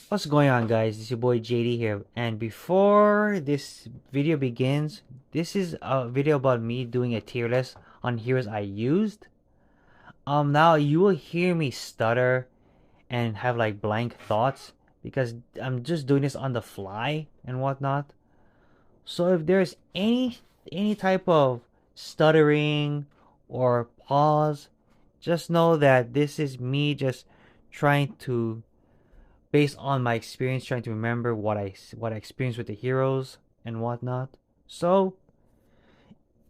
What's going on, guys? It's your boy JD here. And before this video begins, this is a video about me doing a tier list on heroes I used. Now you will hear me stutter and have like blank thoughts because I'm just doing this on the fly and whatnot. So if there's any type of stuttering or pause, just know that this is me just trying to based on my experience trying to remember what I experienced with the heroes and whatnot. So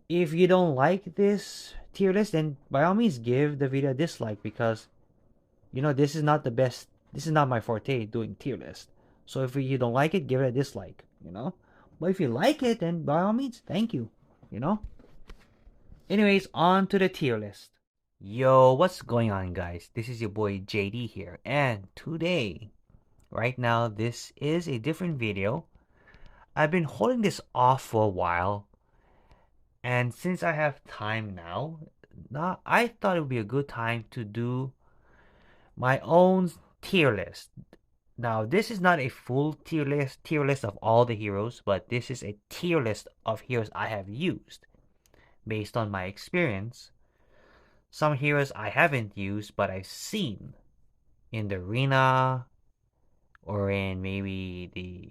if you don't like this tier list, then by all means give the video a dislike because this is not the best. This is not my forte doing tier list. So if you don't like it, give it a dislike. But if you like it, then by all means, thank you. You know. Anyways, on to the tier list. Yo, what's going on, guys? This is your boy JD here, and today right now, this is a different video. I've been holding this off for a while, and since I have time now, I thought it would be a good time to do my own tier list. Now, this is not a full tier list of all the heroes, but this is a tier list of heroes I have used based on my experience. Some heroes I haven't used, but I've seen in the arena or in maybe the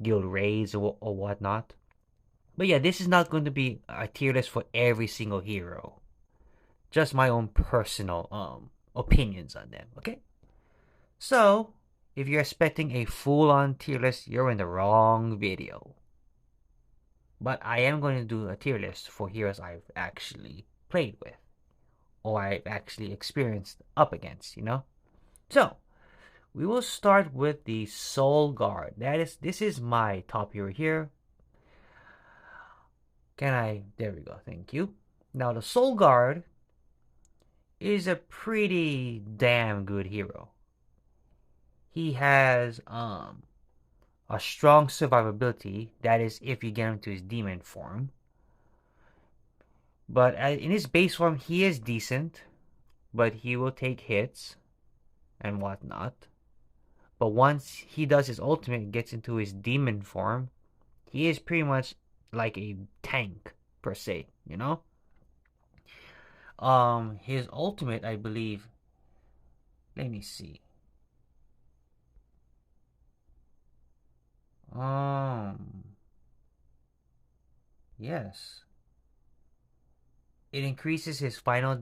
guild raids or whatnot. But yeah, this is not going to be a tier list for every single hero. Just my own personal opinions on them, okay? So, if you're expecting a full-on tier list, you're in the wrong video. But I am going to do a tier list for heroes I've actually played with or I've actually experienced up against. So, we will start with the Soul Guard. This is my top hero here. There we go, thank you. Now, the Soul Guard is a pretty damn good hero. He has a strong survivability, that is if you get him to his demon form. But in his base form, he is decent, but he will take hits and whatnot. But once he does his ultimate and gets into his demon form, he is pretty much like a tank per se. His ultimate, I believe. Let me see. Yes. It increases his final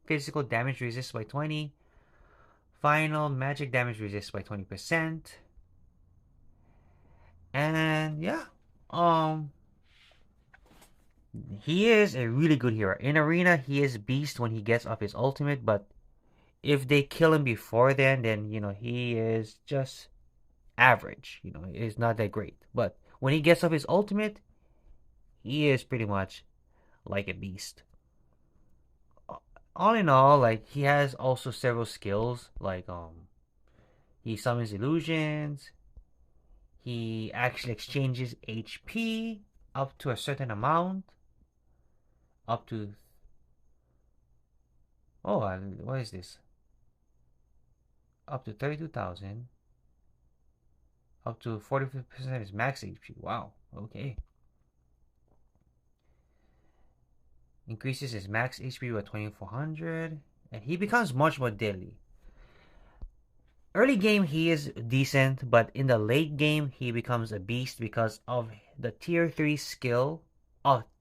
physical damage resist by 20, final magic damage resist by 20%. And yeah, he is a really good hero. In arena, he is beast when he gets up his ultimate, but if they kill him before then he is just average. He's not that great. But when he gets up his ultimate, he is pretty much like a beast. All in all, like he has also several skills, like he summons illusions, he actually exchanges HP up to a certain amount, up to what is this? Up to 32,000, up to 45% of his max HP. Wow, okay. Increases his max HP by 2400, and he becomes much more deadly. Early game he is decent, but in the late game he becomes a beast because of the tier 3 skill,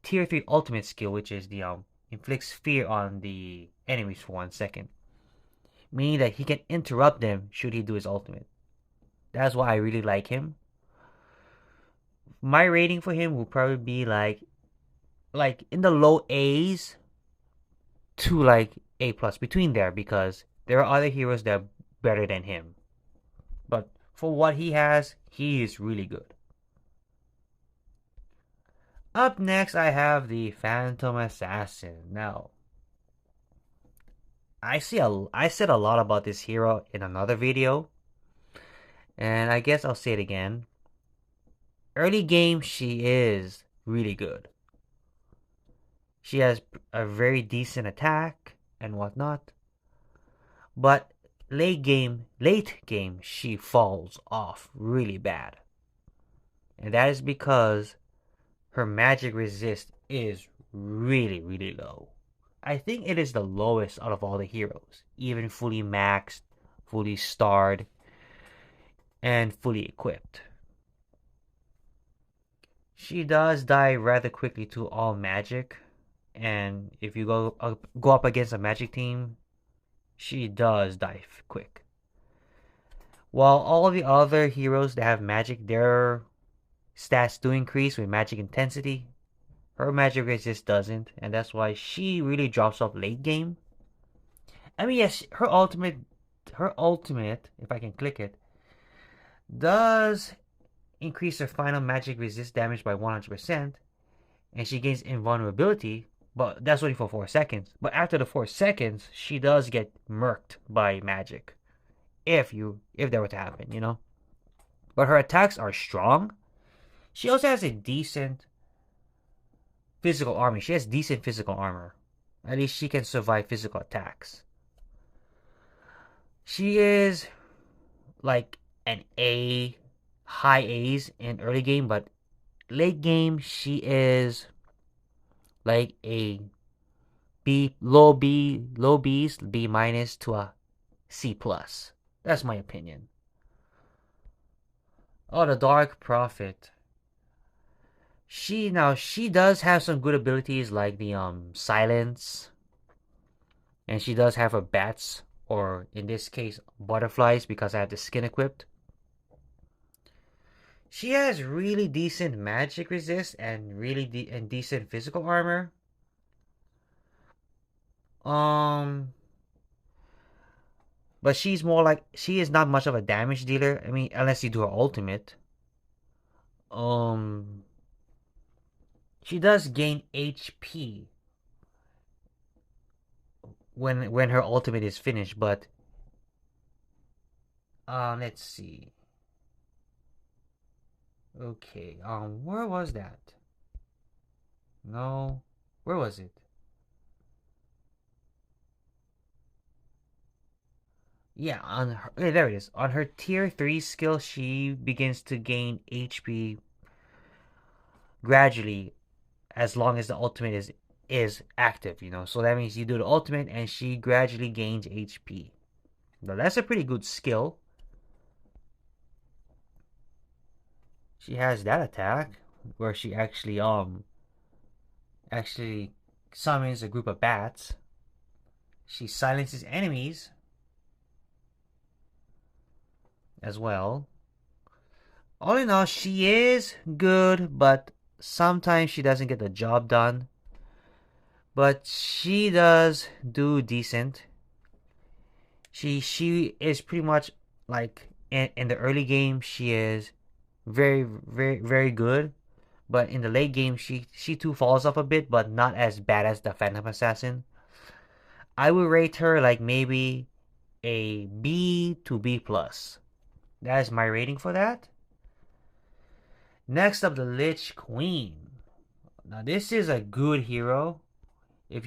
tier 3 ultimate skill, which is the inflicts fear on the enemies for 1 second, meaning that he can interrupt them should he do his ultimate. That's why I really like him. My rating for him will probably be like in the low A's to like A plus, between there, because there are other heroes that are better than him. But for what he has, he is really good. Up next, I have the Phantom Assassin. Now, I said a lot about this hero in another video, and I guess I'll say it again. Early game, she is really good. She has a very decent attack and whatnot. But late game, she falls off really bad. And that is because her magic resist is really, really low. I think it is the lowest out of all the heroes, even fully maxed, fully starred, and fully equipped. She does die rather quickly to all magic, and if you go up against a magic team, she does die quick. While all the other heroes that have magic, their stats do increase with magic intensity, her magic resist doesn't, and that's why she really drops off late game. I mean, yes, her ultimate, if I can click it, does increase her final magic resist damage by 100%, and she gains invulnerability, but that's only for 4 seconds. But after the 4 seconds, she does get murked by magic. If that were to happen, you know? But her attacks are strong. She also has a decent physical armor. She has decent physical armor. At least she can survive physical attacks. She is like an A, high A's in early game, but late game she is like a low B's, B minus to a C plus. That's my opinion. Oh, the Dark Prophet. She does have some good abilities like the silence, and she does have her bats, or in this case butterflies, because I have the skin equipped. She has really decent magic resist and decent physical armor. But she is not much of a damage dealer. I mean, unless you do her ultimate. She does gain HP when her ultimate is finished, but let's see. Okay, where was that? No, where was it? Yeah, there it is. On her tier 3 skill, she begins to gain HP gradually as long as the ultimate is active, you know. So that means you do the ultimate and she gradually gains HP. Now that's a pretty good skill. She has that attack where she actually summons a group of bats. She silences enemies as well. All in all, she is good, but sometimes she doesn't get the job done. But she does do decent. She is pretty much like in the early game she is very very good, but in the late game she too falls off a bit, but not as bad as the Phantom Assassin. I would rate her like maybe a B to B plus. That is my rating for that. Next up, the Lich Queen. Now this is a good hero if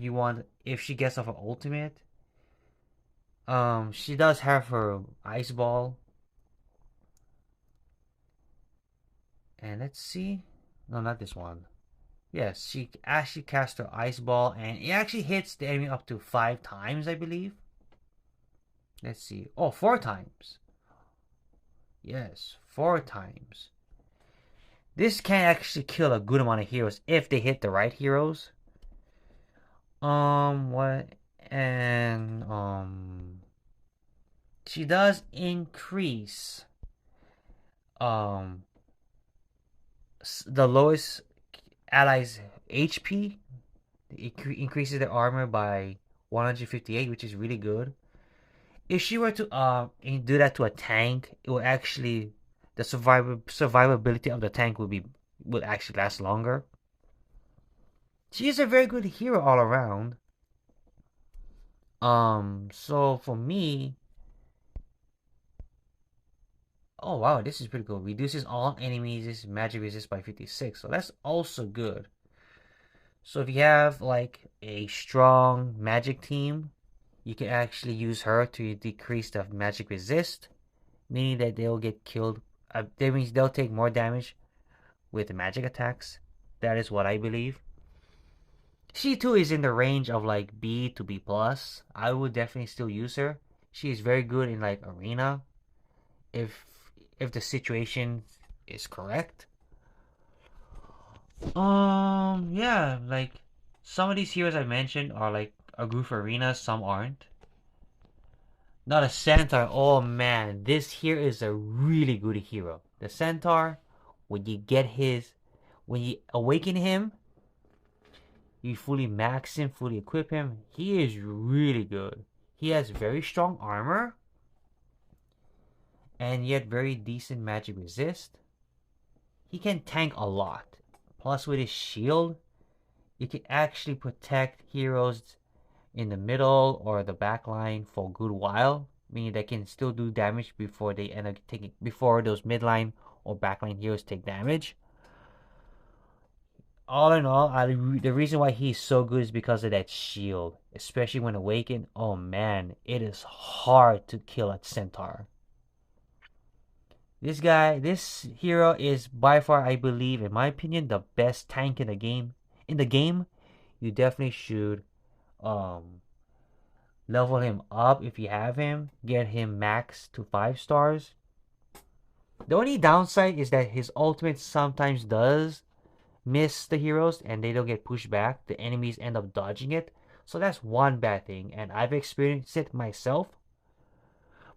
she gets off her ultimate. She does have her ice ball. And let's see. No, not this one. Yes, she actually casts her ice ball, and it actually hits the enemy up to 5 times, I believe. Let's see. Oh, 4 times. Yes, 4 times. This can actually kill a good amount of heroes if they hit the right heroes. What? And, she does increase, the lowest allies' HP. It increases their armor by 158, which is really good. If she were to do that to a tank, it would actually the survivability of the tank would actually last longer. She is a very good hero all around. So for me, oh wow, this is pretty cool. Reduces all enemies' magic resist by 56, so that's also good. So if you have like a strong magic team, You can actually use her to decrease the magic resist, meaning that they'll get killed. That means they'll take more damage with the magic attacks. That is what I believe. She too is in the range of like B to B plus. I would definitely still use her. She is very good in like arena if the situation is correct. Yeah, like some of these heroes I mentioned are like a good for arena, some aren't. Not a centaur. Oh man, this here is a really good hero. The centaur, when you get his, when you awaken him, you fully max him, fully equip him. He is really good. He has very strong armor, and yet very decent magic resist. He can tank a lot. Plus with his shield, you can actually protect heroes in the middle or the back line for a good while, meaning they can still do damage before they end up taking before those midline or backline heroes take damage. All in all, the reason why he's so good is because of that shield, especially when awakened. Oh man, it is hard to kill a centaur. This hero is by far, I believe, in my opinion, the best tank in the game. In the game, you definitely should um level him up if you have him. Get him max to 5 stars. The only downside is that his ultimate sometimes does miss the heroes and they don't get pushed back. The enemies end up dodging it. So that's one bad thing, and I've experienced it myself.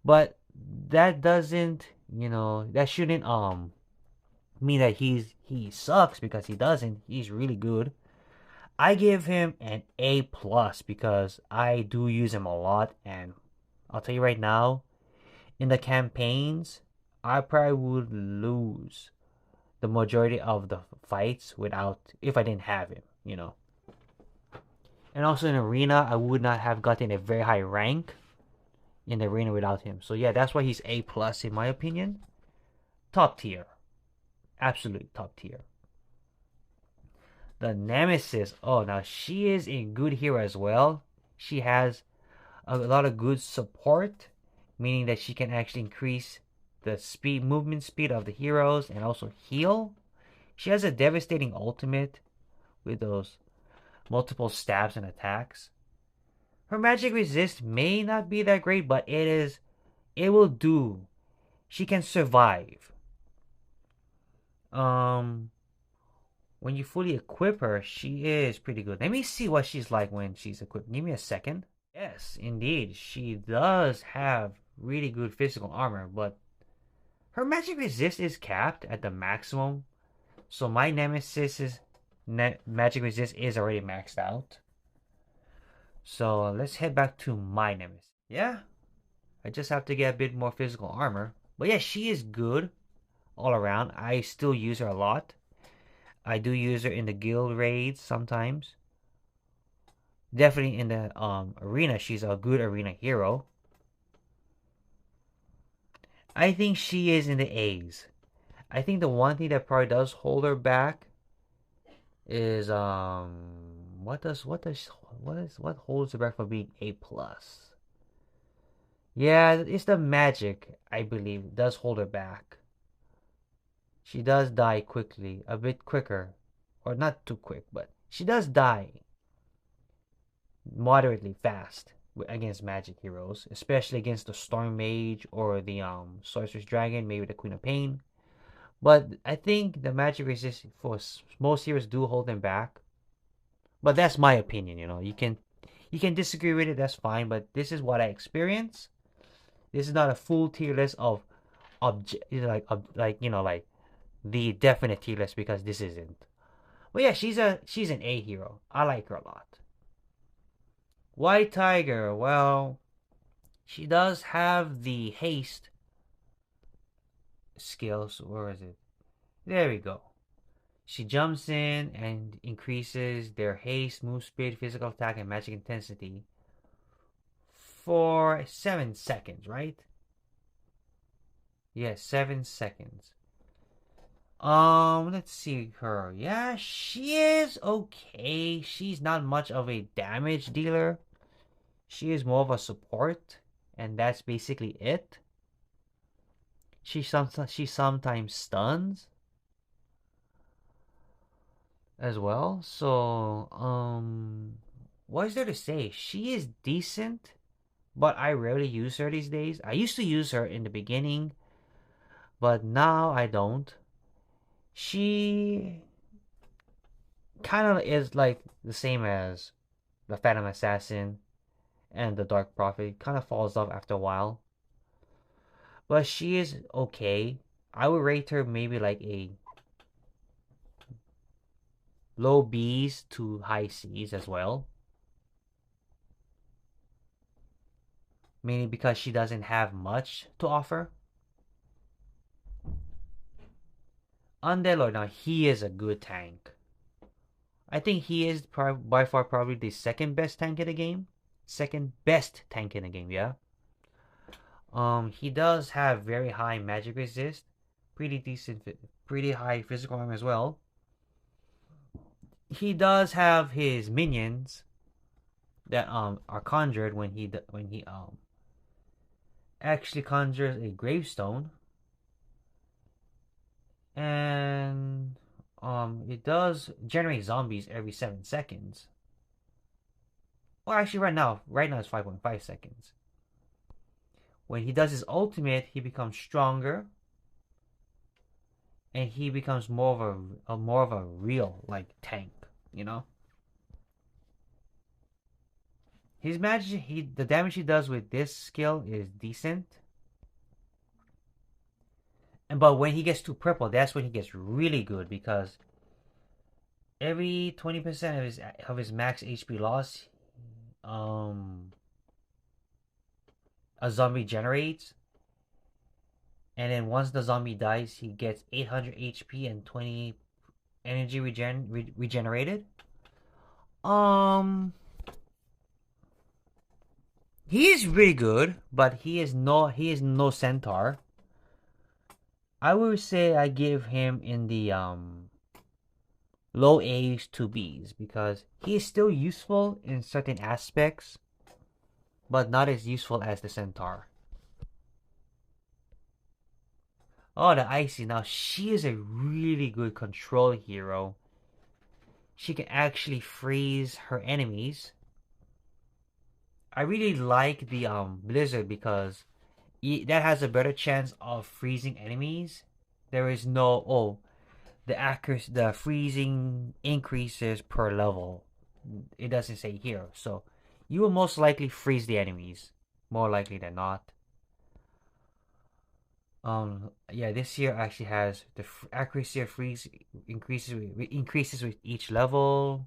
But that doesn't, that shouldn't mean that he sucks, because he doesn't. He's really good. I give him an A plus because I do use him a lot, and I'll tell you right now, in the campaigns, I probably would lose the majority of the fights without if I didn't have him. And also in arena, I would not have gotten a very high rank in the arena without him. So yeah, that's why he's A plus in my opinion. Top tier, absolute top tier. The Nemesis. Oh, now she is a good hero as well. She has a lot of good support, meaning that she can actually increase the movement speed of the heroes and also heal. She has a devastating ultimate with those multiple stabs and attacks. Her magic resist may not be that great, but it will do. She can survive. When you fully equip her, she is pretty good. Let me see what she's like when she's equipped. Give me a second. Yes, indeed. She does have really good physical armor, but her magic resist is capped at the maximum. So my Nemesis's magic resist is already maxed out. So let's head back to my Nemesis. Yeah, I just have to get a bit more physical armor. But yeah, she is good all around. I still use her a lot. I do use her in the guild raids sometimes. Definitely in the arena, she's a good arena hero. I think she is in the A's. I think the one thing that probably does hold her back is what holds her back from being A plus? Yeah, it's the magic, I believe, does hold her back. She does die quickly, a bit quicker, or not too quick, but she does die moderately fast against magic heroes, especially against the Storm Mage or the Sorceress Dragon, maybe the Queen of Pain. But I think the magic resist for most heroes do hold them back. But that's my opinion, you can disagree with it, that's fine, but this is what I experience. This is not a full tier list of like the definite tier list, because this isn't. But yeah, she's an A hero. I like her a lot. White Tiger, well, she does have the haste skills. Where is it? There we go. She jumps in and increases their haste, move speed, physical attack, and magic intensity for 7 seconds, right? Yes, 7 seconds. Let's see her. Yeah, she is okay. She's not much of a damage dealer. She is more of a support, and that's basically it. She sometimes stuns as well. So, what is there to say? She is decent, but I rarely use her these days. I used to use her in the beginning, but now I don't. She kind of is like the same as the Phantom Assassin and the Dark Prophet. Kind of falls off after a while, but she is okay. I would rate her maybe like a low B's to high C's as well. Mainly because she doesn't have much to offer. Undead now he is a good tank. I think he is by far probably the second best tank in the game. Second best tank in the game, yeah. He does have very high magic resist, pretty decent, pretty high physical armor as well. He does have his minions that are conjured when he actually conjures a gravestone, and it does generate zombies every 7 seconds. Well, actually, right now it's 5.5 seconds. When he does his ultimate, he becomes stronger, and he becomes more of a real like tank, you know. His magic, the damage he does with this skill is decent, and but when he gets to purple, that's when he gets really good because every 20% of his max HP loss, um, a zombie generates, and then once the zombie dies, he gets 800 HP and 20 energy regenerated. Um, he is really good, but he is no centaur. I would say I give him in the low A's to B's because he is still useful in certain aspects, but not as useful as the centaur. Oh, the Icy. Now, she is a really good control hero. She can actually freeze her enemies. I really like the Blizzard because that has a better chance of freezing enemies. There is no, the freezing increases per level. It doesn't say here. So, you will most likely freeze the enemies. More likely than not. Yeah, this year actually has the accuracy of freeze increases with each level,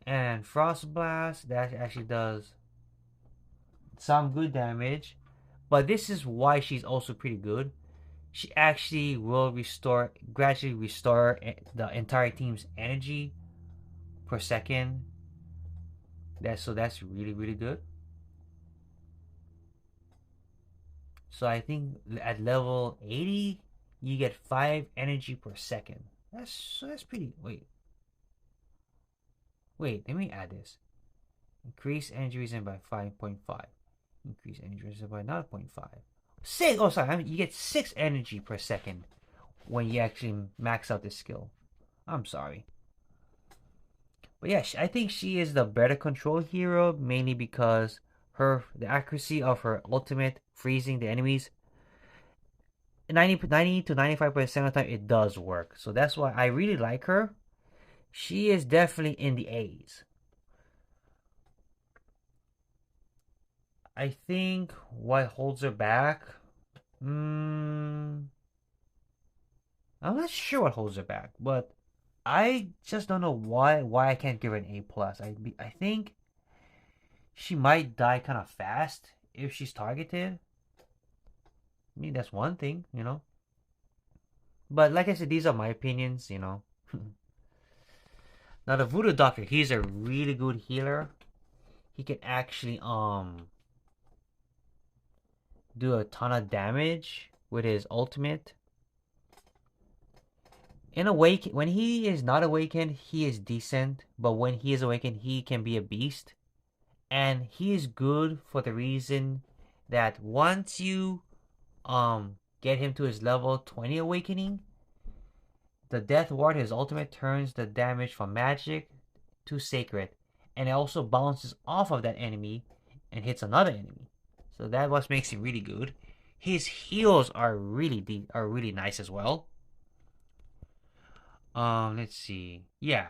and Frost Blast that actually does some good damage. But this is why she's also pretty good. She actually will gradually restore the entire team's energy per second. That's really really good. So I think at level 80, you get 5 energy per second. That's pretty. Wait. Let me add this. Increase energy reserve by 5.5. Increase energy reserve by 0.5. Six. Oh, sorry. You get 6 energy per second when you actually max out this skill. I'm sorry. But yeah, I think she is the better control hero, mainly because the accuracy of her ultimate freezing the enemies 90 to 95% of the time it does work. So that's why I really like her. She is definitely in the A's. I think what holds her back. I'm not sure what holds her back, but I just don't know why I can't give her an A plus. I think she might die kind of fast if she's targeted. I mean that's one thing, you know. But like I said, these are my opinions, you know. Now the Voodoo Doctor, he's a really good healer. He can actually do a ton of damage with his ultimate. when he is not awakened, he is decent, but when he is awakened, he can be a beast. And he is good for the reason that once you get him to his level 20 awakening, the Death Ward, his ultimate, turns the damage from magic to sacred, and it also bounces off of that enemy and hits another enemy. So that what makes him really good. His heals are really nice as well. Let's see. Yeah,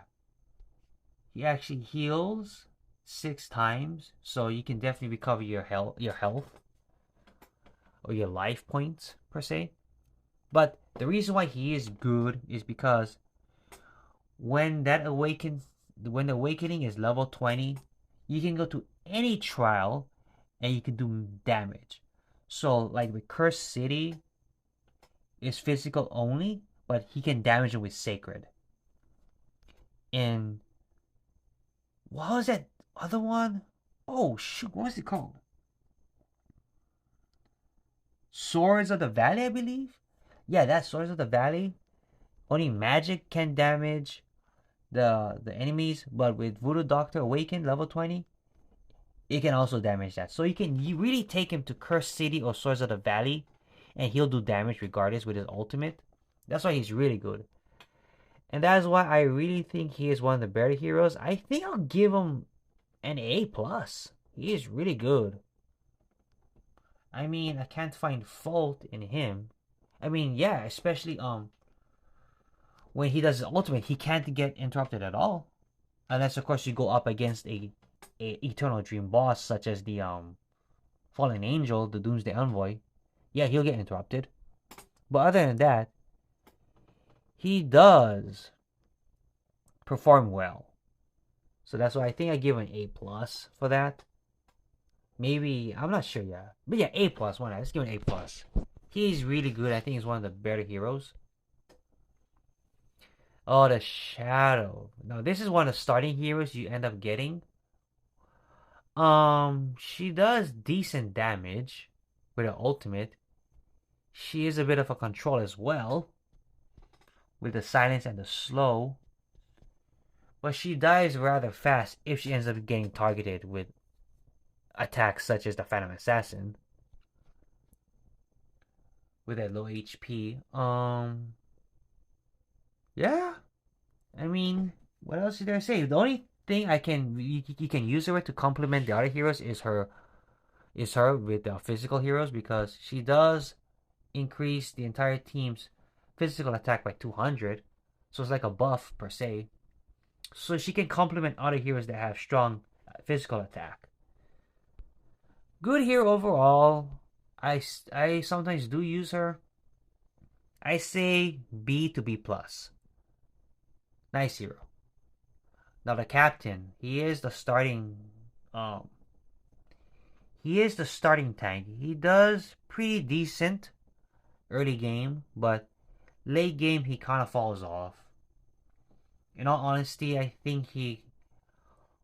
he actually heals 6 times, so you can definitely recover your health or your life points per se. But the reason why he is good is because when the awakening is level 20, you can go to any trial and you can do damage. So like with Cursed City is physical only, but he can damage it with sacred. And what was that other one? Oh shoot, what was it called? Swords of the Valley, I believe. Yeah, that's Swords of the Valley. Only magic can damage the enemies, but with Voodoo Doctor Awakened level 20, it can also damage that. So you really take him to Cursed City or Swords of the Valley, and he'll do damage regardless with his ultimate. That's why he's really good. And that is why I really think he is one of the better heroes. I think I'll give him an A+. He is really good. I mean, I can't find fault in him. I mean, yeah, especially when he does his ultimate, he can't get interrupted at all. Unless of course you go up against a Eternal Dream boss such as the Fallen Angel, the Doomsday Envoy. Yeah, he'll get interrupted. But other than that, he does perform well. So that's why I think I give him an A+ for that. Maybe I'm not sure yet. But yeah, A+, why not? Let's give him an A+. He's really good. I think he's one of the better heroes. Oh, the Shadow. Now this is one of the starting heroes you end up getting. She does decent damage with her ultimate. She is a bit of a control as well with the silence and the slow. But she dies rather fast if she ends up getting targeted with attacks such as the Phantom Assassin with that low HP. Yeah. I mean, what else is there to say? The only thing you can use her with to complement the other heroes is her with the physical heroes, because she does increase the entire team's physical attack by 200. So it's like a buff per se. So she can complement other heroes that have strong physical attack. Good hero overall. I sometimes do use her. I say B to B+. Nice hero. Now the captain, he is the starting tank. He does pretty decent early game, but late game he kind of falls off. In all honesty, I think he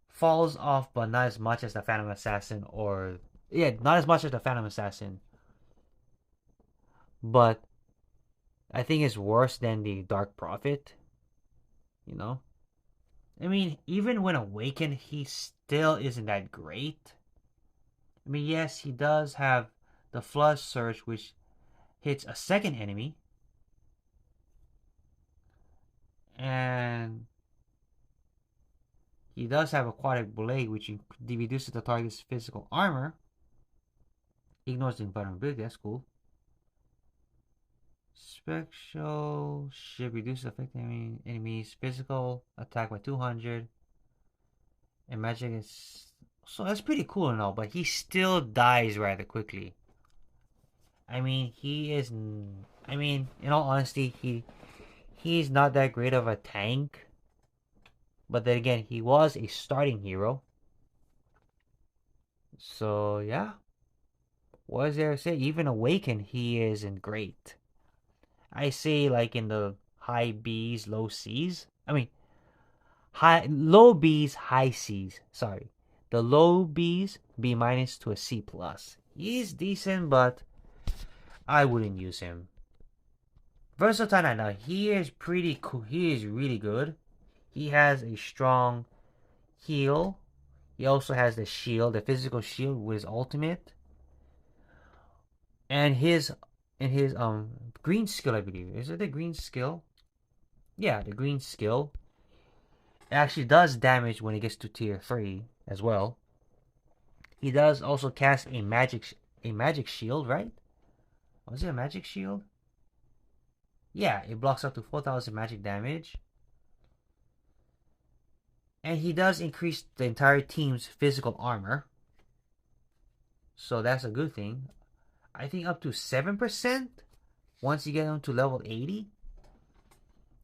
falls off, but not as much as the Phantom Assassin, not as much as the Phantom Assassin. But I think it's worse than the Dark Prophet. You know? I mean, even when awakened, he still isn't that great. I mean, yes, he does have the Flood Surge, which hits a second enemy. And he does have Aquatic Blade, which reduces the target's physical armor. Ignores the invulnerability, that's cool. Spectral Ship reduces effect enemies' physical attack by 200. And magic is... So that's pretty cool and all, but he still dies rather quickly. I mean, in all honesty, he's not that great of a tank. But then again, he was a starting hero. So, yeah. What is there to say? Even Awakened, he isn't great. I say like in the high B's, low C's. I mean, low B's, high C's. Sorry. The low B's, B- to a C+. He's decent, but I wouldn't use him. Versatile Knight. Now he is pretty cool. He is really good. He has a strong heal. He also has the shield, the physical shield with his ultimate. And his green skill, I believe. Is it the green skill? Yeah, the green skill. It actually does damage when it gets to tier 3 as well. He does also cast a magic shield, right? Was it a magic shield? Yeah, it blocks up to 4,000 magic damage. And he does increase the entire team's physical armor. So that's a good thing. I think up to 7% once you get him to level 80.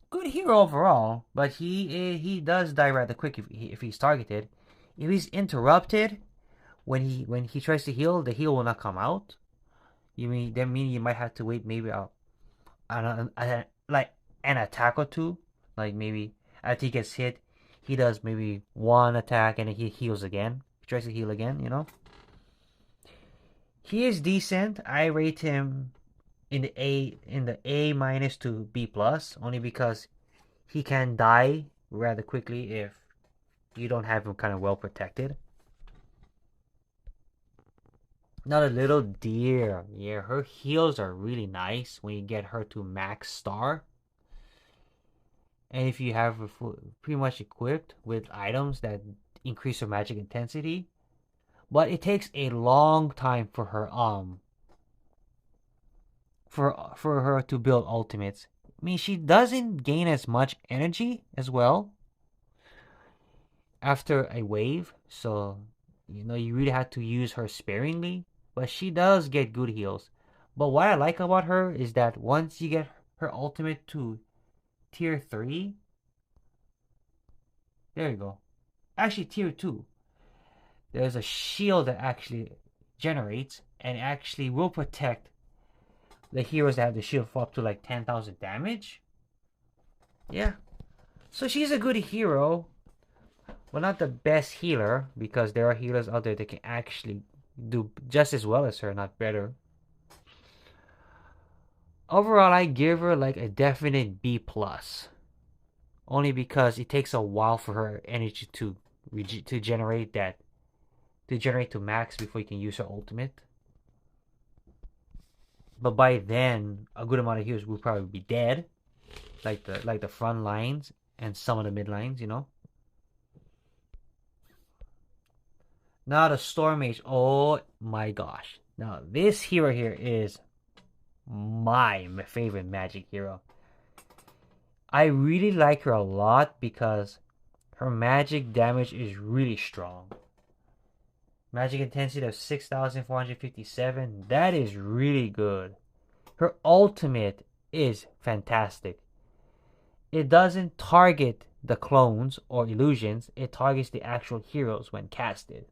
Good hero overall, but he does die rather quick if he's targeted. If he's interrupted when he tries to heal, the heal will not come out. That means you might have to wait maybe like an attack or two. Like maybe after he gets hit, he does maybe one attack and then he heals again. He tries to heal again, you know. He is decent. I rate him in the A minus to B plus, only because he can die rather quickly if you don't have him kind of well protected. Not a little deer. Yeah, her heals are really nice when you get her to max star. And if you have her pretty much equipped with items that increase her magic intensity. But it takes a long time for her for her to build ultimates. I mean, she doesn't gain as much energy as well after a wave, so you really have to use her sparingly. But she does get good heals. But what I like about her is that once you get her ultimate to tier 3, there you go. Actually, tier 2, there's a shield that actually generates and actually will protect the heroes that have the shield for up to like 10,000 damage. Yeah. So she's a good hero. Well, not the best healer, because there are healers out there that can actually do just as well as her, not better. Overall, I give her like a definite B plus, only because it takes a while for her energy to generate to max before you can use her ultimate. But by then, a good amount of heroes will probably be dead, like the front lines and some of the mid lines, Now the Storm Mage. Oh my gosh! Now this hero here is my favorite magic hero. I really like her a lot because her magic damage is really strong. Magic intensity of 6,457. That is really good. Her ultimate is fantastic. It doesn't target the clones or illusions. It targets the actual heroes when casted.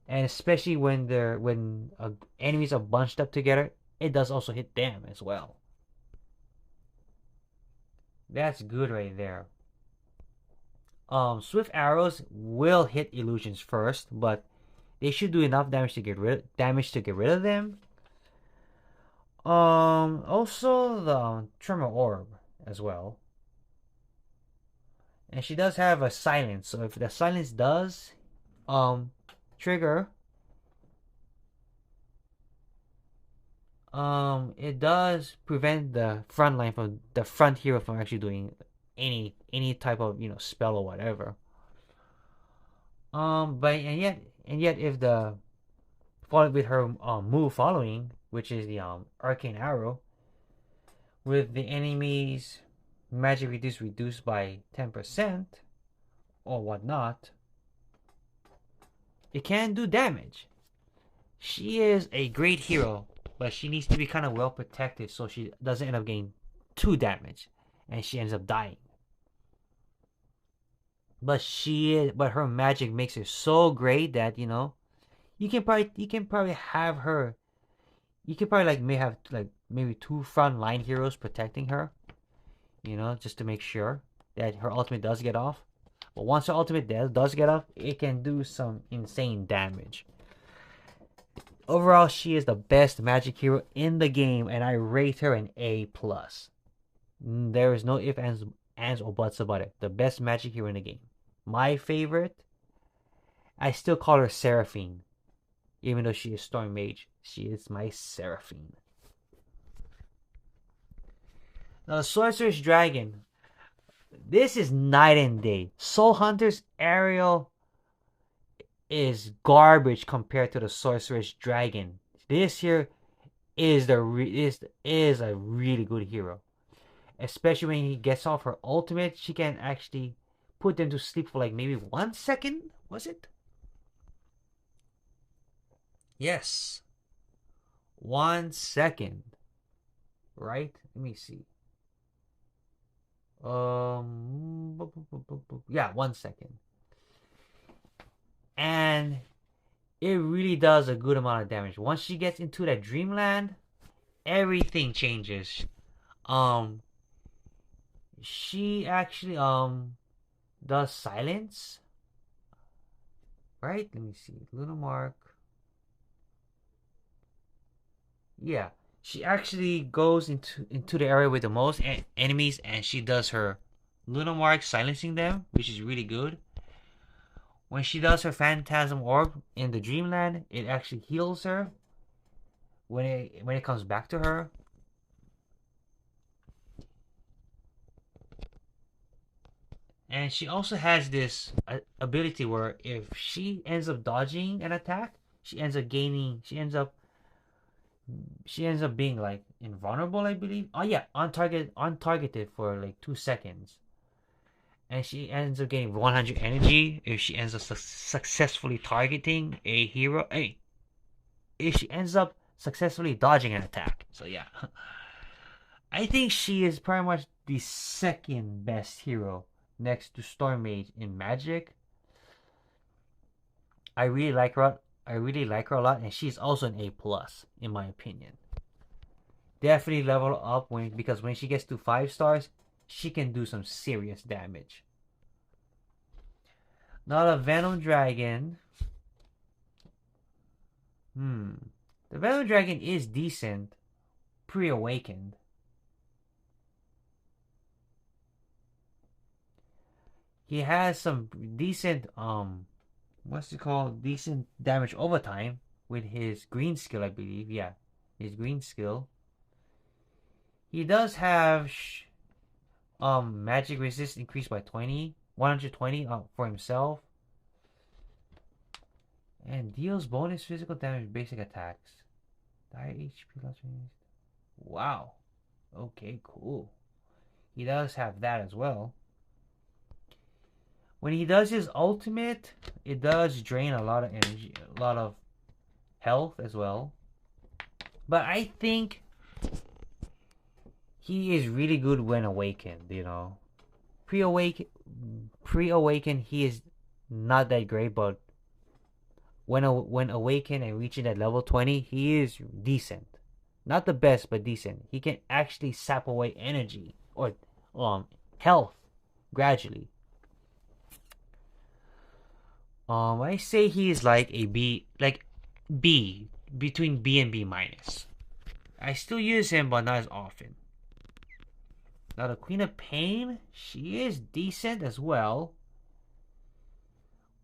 And especially when enemies are bunched up together, it does also hit them as well. That's good right there. Swift arrows will hit illusions first, but they should do enough damage to get rid of them. Also the Tremor Orb as well. And she does have a silence, so if the silence does trigger, it does prevent the front hero from actually doing any type of spell or whatever. But and yet if the followed with her move following, which is the arcane arrow, with the enemy's magic reduced by 10% or whatnot, it can do damage. She is a great hero, but she needs to be kind of well protected so she doesn't end up getting 2 damage and she ends up dying. But her magic makes her so great that you can probably have her. You can probably may have maybe 2 front line heroes protecting her, just to make sure that her ultimate does get off. But once her ultimate does get off, it can do some insane damage. Overall, she is the best magic hero in the game, and I rate her an A plus. There is no ifs, ands, or buts about it. The best magic hero in the game. My favorite, I still call her Seraphine. Even though she is Storm Mage, she is my Seraphine. Now, the Sorcerer's Dragon. This is night and day. Soul Hunter's Ariel is garbage compared to the Sorcerer's Dragon. This here is a really good hero. Especially when he gets off her ultimate, she can actually put them to sleep for like maybe 1 second. Was it? Yes. 1 second. Right? Let me see. Yeah, 1 second. And it really does a good amount of damage. Once she gets into that dreamland, everything changes. She actually does silence. Right? Let me see. Lunamark. Yeah. She actually goes into the area with the most enemies, and she does her Lunamark silencing them, which is really good. When she does her Phantasm Orb in the Dreamland, it actually heals her when it comes back to her. And she also has this ability where if she ends up dodging an attack, she ends up being like invulnerable, I believe. Oh yeah, untargeted for like 2 seconds. And she ends up getting 100 energy if she ends up successfully targeting a hero. Hey, if she ends up successfully dodging an attack. So yeah, I think she is pretty much the second best hero next to Storm Mage in Magic. I really like her. A lot, and she's also an A plus in my opinion. Definitely level up because when she gets to 5 stars, she can do some serious damage. Now the Venom Dragon. The Venom Dragon is decent, pre-awakened. He has some decent decent damage over time with his green skill, I believe. Yeah, his green skill. He does have magic resist increased by 120 for himself, and deals bonus physical damage basic attacks. Die HP plus. Wow. Okay, cool. He does have that as well. When he does his ultimate, it does drain a lot of energy, a lot of health as well. But I think he is really good when awakened, you know. Pre-awaken, he is not that great, but when awakened and reaching that level 20, he is decent. Not the best, but decent. He can actually sap away energy or health gradually. I say he is like a B, between B and B minus. I still use him, but not as often. Now the Queen of Pain, she is decent as well.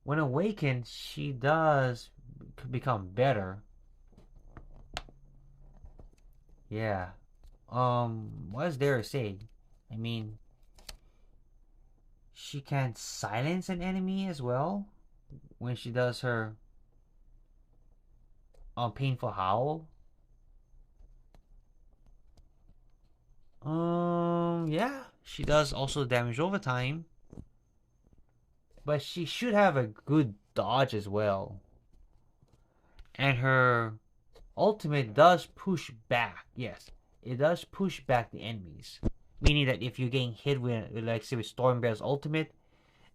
When awakened, she does become better. Yeah. What is there to say? I mean, she can silence an enemy as well when she does her Painful Howl. Yeah, she does also damage over time, but she should have a good dodge as well. And her ultimate does push back. Yes, it does push back the enemies, meaning that if you're getting hit with like say with Stormbear's ultimate,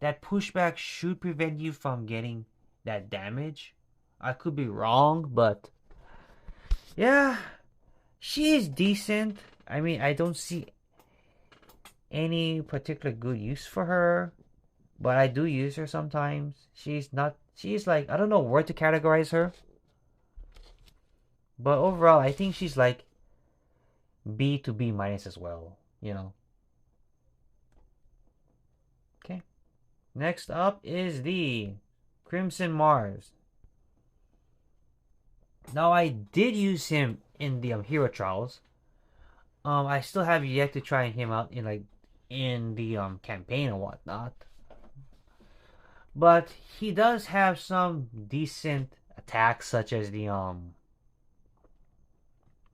that pushback should prevent you from getting that damage. I could be wrong, but yeah, she is decent. I mean, I don't see any particular good use for her, but I do use her sometimes. She's like, I don't know where to categorize her, but overall, I think she's like B to B minus as well, you know. Next up is the Crimson Mars. Now I did use him in the Hero Trials. I still have yet to try him out in the campaign and whatnot. But he does have some decent attacks such as the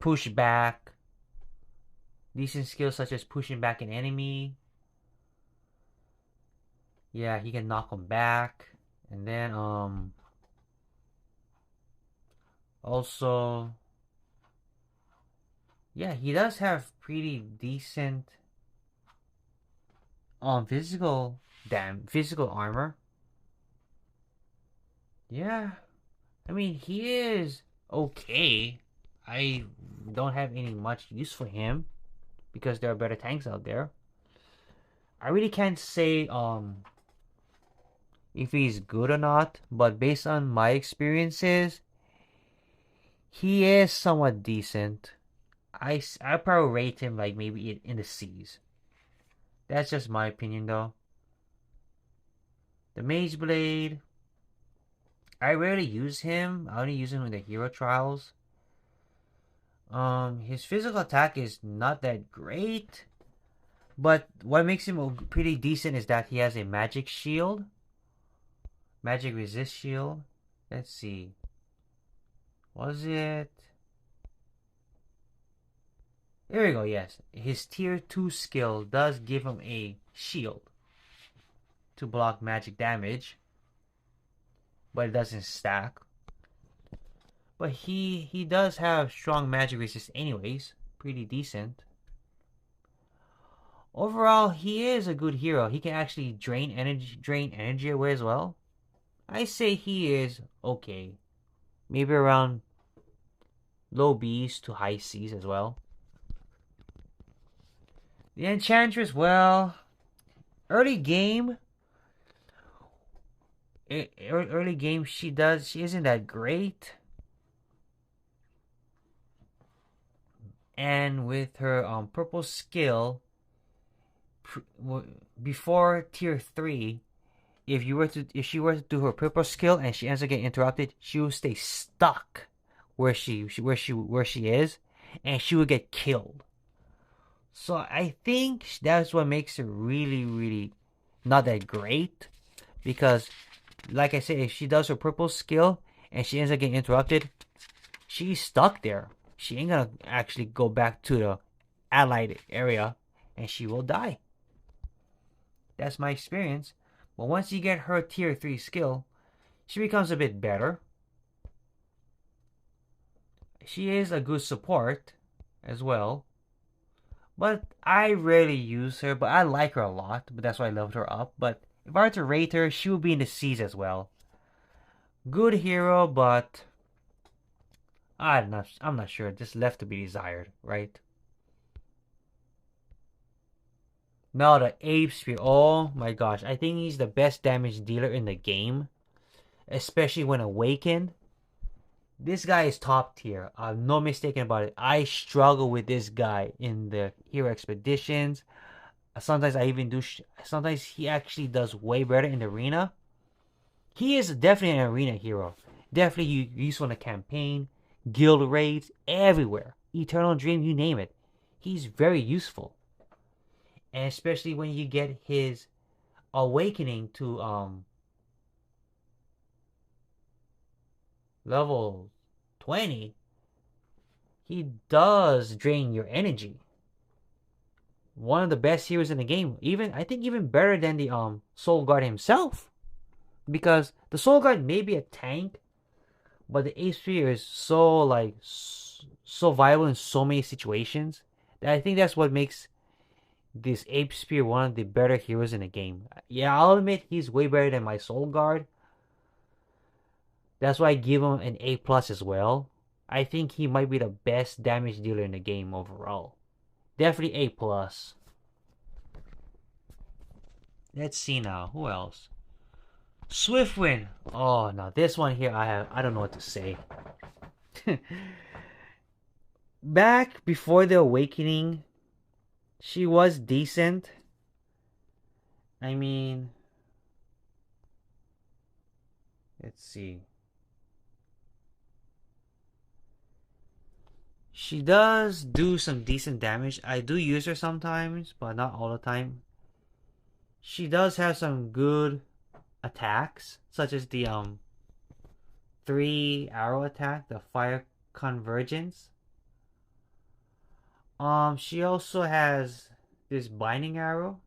pushback. Decent skills such as pushing back an enemy. Yeah, he can knock him back. And then also, yeah, he does have pretty decent physical armor. Yeah, I mean he is okay. I don't have any much use for him because there are better tanks out there. I really can't say if he's good or not, but based on my experiences, he is somewhat decent. I probably rate him like maybe in the C's. That's just my opinion though. The Mage Blade, I rarely use him. I only use him in the Hero Trials. His physical attack is not that great, but what makes him pretty decent is that he has a magic shield. Magic resist shield. Let's see. Was it? There we go, yes. His tier 2 skill does give him a shield to block magic damage, but it doesn't stack. But he does have strong magic resist anyways. Pretty decent. Overall, he is a good hero. He can actually drain energy away as well. I say he is okay. Maybe around low B's to high C's as well. The Enchantress, well, early game, she isn't that great. And with her purple skill, before tier 3, if she were to do her purple skill and she ends up getting interrupted, she will stay stuck where she is, and she will get killed. So I think that's what makes her really, really not that great, because like I said, if she does her purple skill and she ends up getting interrupted, she's stuck there. She ain't gonna actually go back to the allied area, and she will die. That's my experience. But once you get her tier 3 skill, she becomes a bit better. She is a good support as well. But I rarely use her, but I like her a lot. But that's why I loved her up. But if I were to rate her, she would be in the C's as well. Good hero, but I'm not sure. Just left to be desired, right? Now the Ape Spear. Oh my gosh. I think he's the best damage dealer in the game. Especially when awakened. This guy is top tier. I'm no mistaken about it. I struggle with this guy in the hero expeditions. Sometimes I even do. Sometimes he actually does way better in the arena. He is definitely an arena hero. Definitely useful in the campaign, guild raids, everywhere. Eternal Dream, you name it. He's very useful. And especially when you get his awakening to level 20, he does drain your energy. One of the best heroes in the game. I think even better than the Soul Guard himself. Because the Soul Guard may be a tank, but the Ape Spear is so viable in so many situations that I think that's what makes this Ape Spear one of the better heroes in the game. Yeah, I'll admit he's way better than my Soul Guard. That's why I give him an A+ as well. I think he might be the best damage dealer in the game overall. Definitely A+. Let's see now. Who else? Swiftwind. Oh, now this one here, I don't know what to say. Back before the awakening, she was decent. I mean, Let's see. She does do some decent damage. I do use her sometimes, but not all the time. She does have some good attacks, such as the 3 arrow attack, the fire convergence. She also has this binding arrow,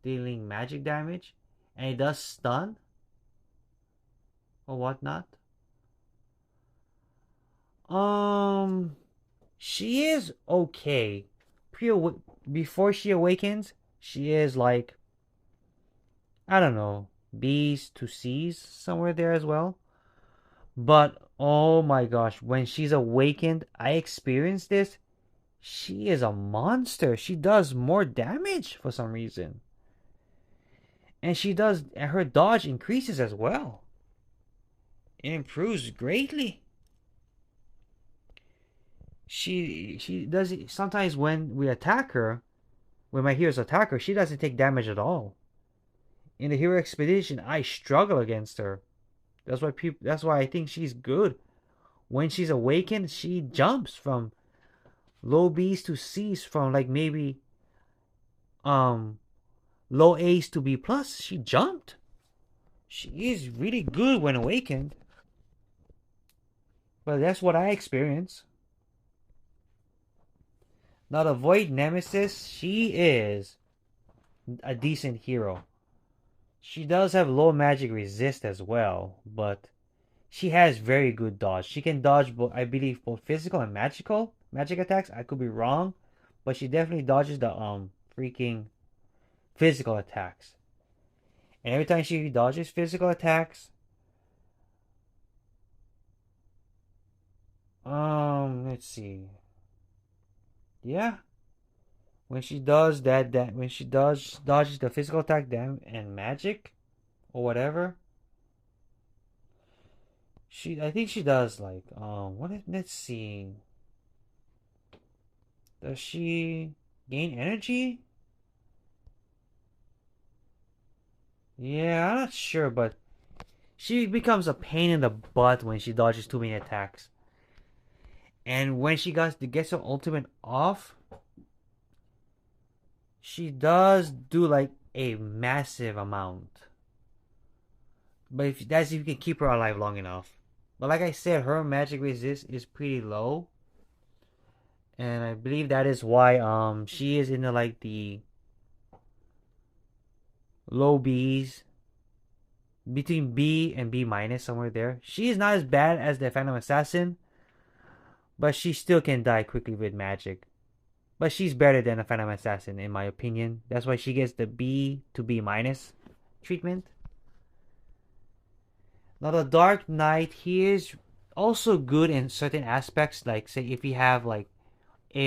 dealing magic damage, and it does stun or whatnot. She is okay. Before she awakens, she is like, I don't know, B's to C's somewhere there as well. But oh my gosh, when she's awakened, I experienced this. She is a monster. She does more damage for some reason. And her dodge increases as well. It improves greatly. She does it sometimes when we attack her, when my heroes attack her, she doesn't take damage at all. In the hero expedition, I struggle against her. That's why I think she's good. When she's awakened, she jumps from low B's to C's, from like maybe low A's to B plus. She jumped. She is really good when awakened. But that's what I experience. Now the Void Nemesis, she is a decent hero. She does have low magic resist as well, but she has very good dodge. She can dodge, I believe, both physical and magic attacks. I could be wrong, but she definitely dodges the freaking physical attacks. And every time she dodges physical attacks, let's see. Yeah, when she does when she does dodges the physical attack and magic or whatever, I think she does like let's see. Does she gain energy? Yeah, I'm not sure, but she becomes a pain in the butt when she dodges too many attacks. And when she gets her ultimate off, she does do like a massive amount. But if you can keep her alive long enough. But like I said, her magic resist is pretty low. And I believe that is why she is in the low B's, between B and B minus, somewhere there. She is not as bad as the Phantom Assassin, but she still can die quickly with magic. But she's better than a Phantom Assassin in my opinion. That's why she gets the B to B minus treatment. Now the Dark Knight, he is also good in certain aspects, like say if you have like a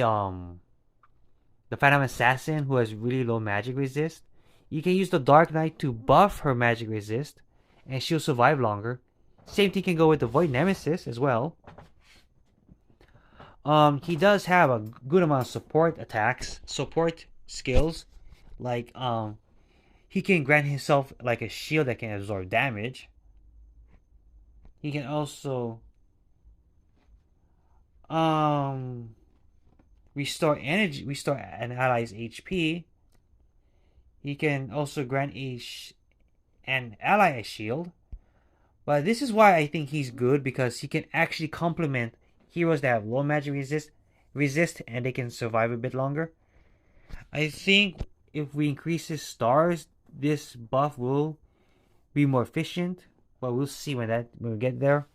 the Phantom Assassin who has really low magic resist, you can use the Dark Knight to buff her magic resist and she'll survive longer. Same thing can go with the Void Nemesis as well. He does have a good amount of support skills, like he can grant himself like a shield that can absorb damage. He can also restore an ally's HP. He can also grant an ally a shield. But this is why I think he's good, because he can actually complement heroes that have low magic resist and they can survive a bit longer. I think if we increase his stars, this buff will be more efficient, but we'll see when we get there.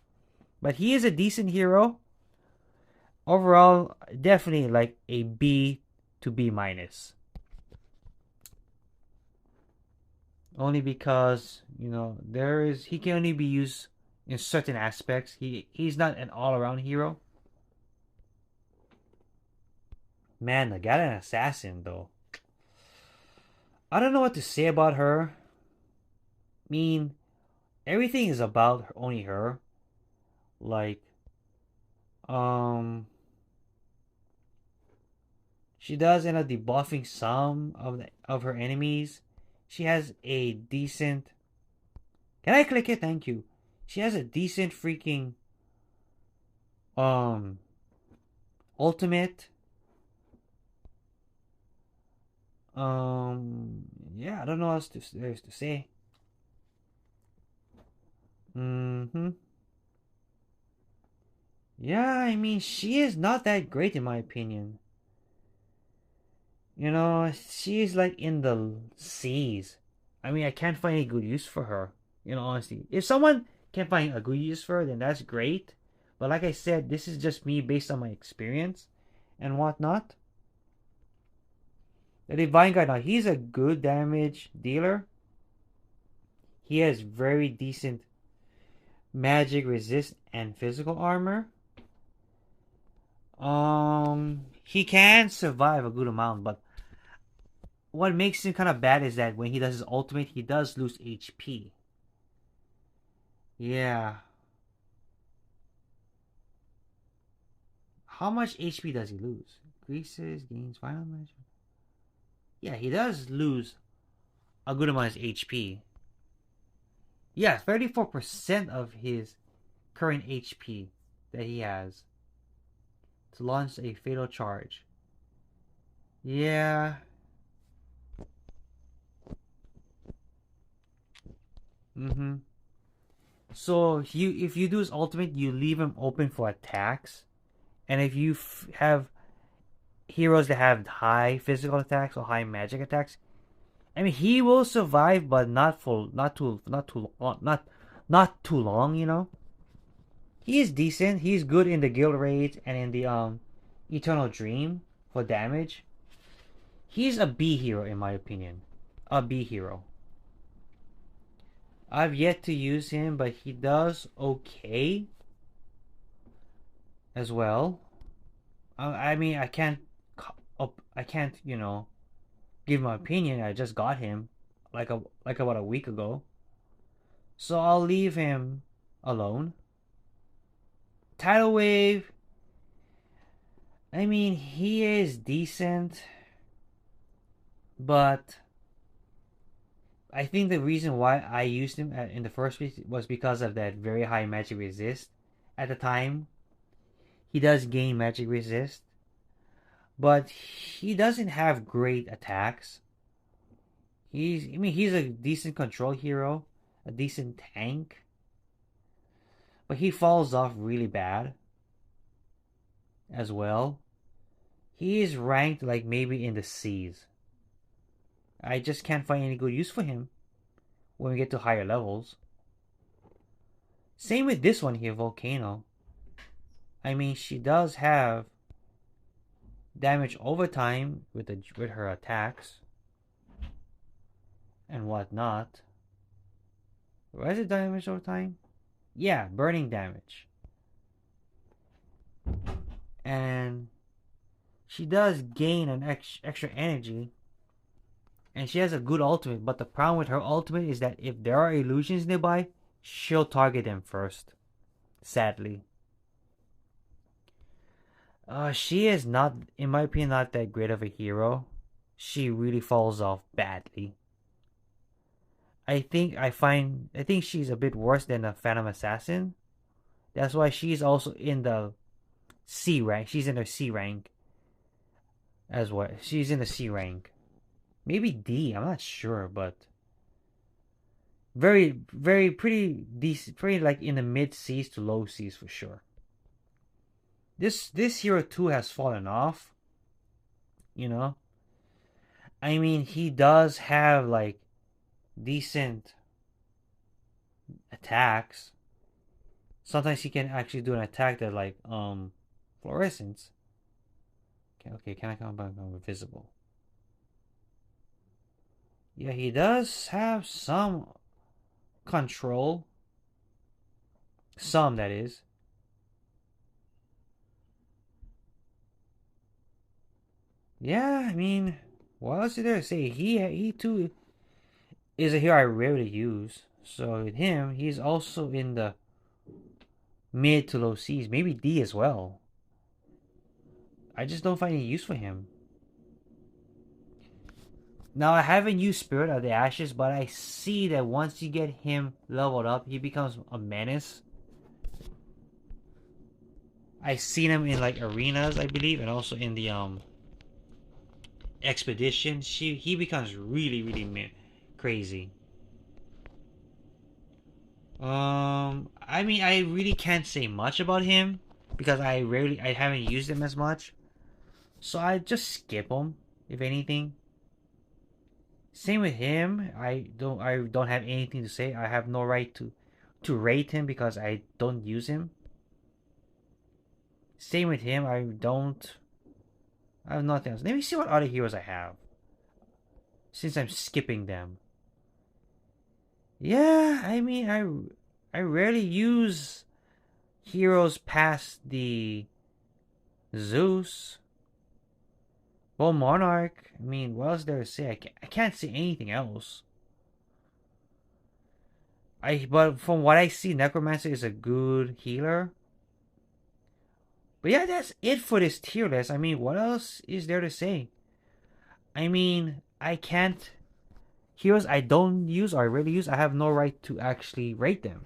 But he is a decent hero. Overall, definitely like a B to B minus. Only because, he can only be used in certain aspects. He's not an all-around hero. Man, the Galan Assassin, though. I don't know what to say about her. I mean, everything is about only her. Like, she does end up debuffing some of her enemies. She has a decent... Can I click it? Thank you. She has a decent freaking um ultimate. Yeah, I don't know what else there's to say. Mm-hmm. Yeah, I mean, she is not that great in my opinion. You know, she's like in the C's. I mean, I can't find any good use for her. You know, honestly, if someone can find a good use for her, then that's great. But like I said, this is just me based on my experience and whatnot. The Divine Guy now, he's a good damage dealer. He has very decent magic resist and physical armor. He can survive a good amount, but what makes him kind of bad is that when he does his ultimate, he does lose HP. Yeah. How much HP does he lose? Increases, gains final magic. Yeah, he does lose a good amount of HP. Yeah, 34% of his current HP that he has to launch a fatal charge. Yeah. Mm-hmm. So if you do his ultimate, you leave him open for attacks, and if you have heroes that have high physical attacks or high magic attacks, I mean he will survive, but not too long. You know, he is decent. He's good in the guild raids and in the Eternal Dream for damage. He's a B hero in my opinion, a B hero. I've yet to use him, but he does okay as well. I mean, I can't, you know, give my opinion. I just got him like about a week ago, so I'll leave him alone. Tidal Wave. I mean, he is decent, but I think the reason why I used him in the first place was because of that very high magic resist. At the time, he does gain magic resist, but he doesn't have great attacks. I mean, he's a decent control hero, a decent tank, but he falls off really bad as well. He is ranked like maybe in the C's. I just can't find any good use for him when we get to higher levels. Same with this one here, Volcano. I mean, she does have damage over time with her attacks and whatnot. What is it damage over time? Yeah, burning damage. And she does gain an extra energy. And she has a good ultimate, but the problem with her ultimate is that if there are illusions nearby, she'll target them first. Sadly. She is not, in my opinion, not that great of a hero. She really falls off badly. I think she's a bit worse than a Phantom Assassin. That's why she's also in the C rank. She's in her C rank as well. She's in the C rank. Maybe D, I'm not sure, but very pretty decent, pretty like in the mid C's to low C's for sure. This hero too has fallen off. You know? I mean, he does have like decent attacks. Sometimes he can actually do an attack that like fluorescence. Okay, can I come back invisible? Yeah, he does have some control. Some, that is. Yeah, I mean, what else is there to say? He too is a hero I rarely use. So with him, he's also in the mid to low C's, maybe D as well. I just don't find any use for him. Now, I haven't used Spirit of the Ashes, but I see that once you get him leveled up, he becomes a menace. I've seen him in like arenas, I believe, and also in the expedition. He becomes really crazy. I mean, I really can't say much about him because I haven't used him as much. So I just skip him, if anything. Same with him. I don't have anything to say. I have no right to rate him because I don't use him. Same with him. I have nothing else. Let me see what other heroes I have. Since I'm skipping them. Yeah, I mean I rarely use heroes past the Zeus. Well, Monarch. I mean, what else there to say? I can't say anything else. But from what I see, Necromancer is a good healer. But yeah, that's it for this tier list. I mean, what else is there to say? I mean, I can't. Heroes I don't use or I really use, I have no right to actually rate them.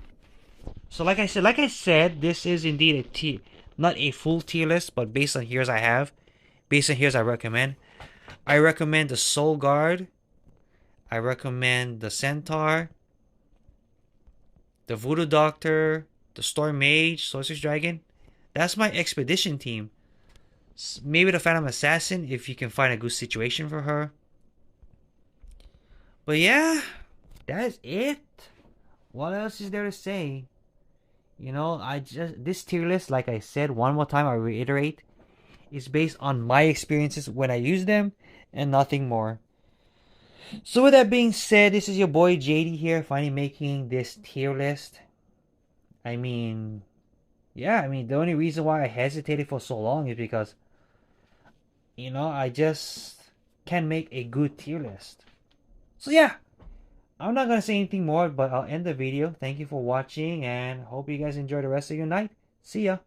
So like I said, this is indeed a tier, not a full tier list, but based on heroes I have, based on heroes I recommend. I recommend the Soul Guard. I recommend the Centaur, the Voodoo Doctor, the Storm Mage, Sorceress Dragon. That's my expedition team. Maybe the Phantom Assassin if you can find a good situation for her. But yeah, that's it. What else is there to say? You know, this tier list, like I said, one more time, I reiterate, is based on my experiences when I use them and nothing more. So with that being said, this is your boy JD here, finally making this tier list. I mean, yeah, I mean, the only reason why I hesitated for so long is because, I just can't make a good tier list. So yeah, I'm not gonna say anything more, but I'll end the video. Thank you for watching and hope you guys enjoy the rest of your night. See ya.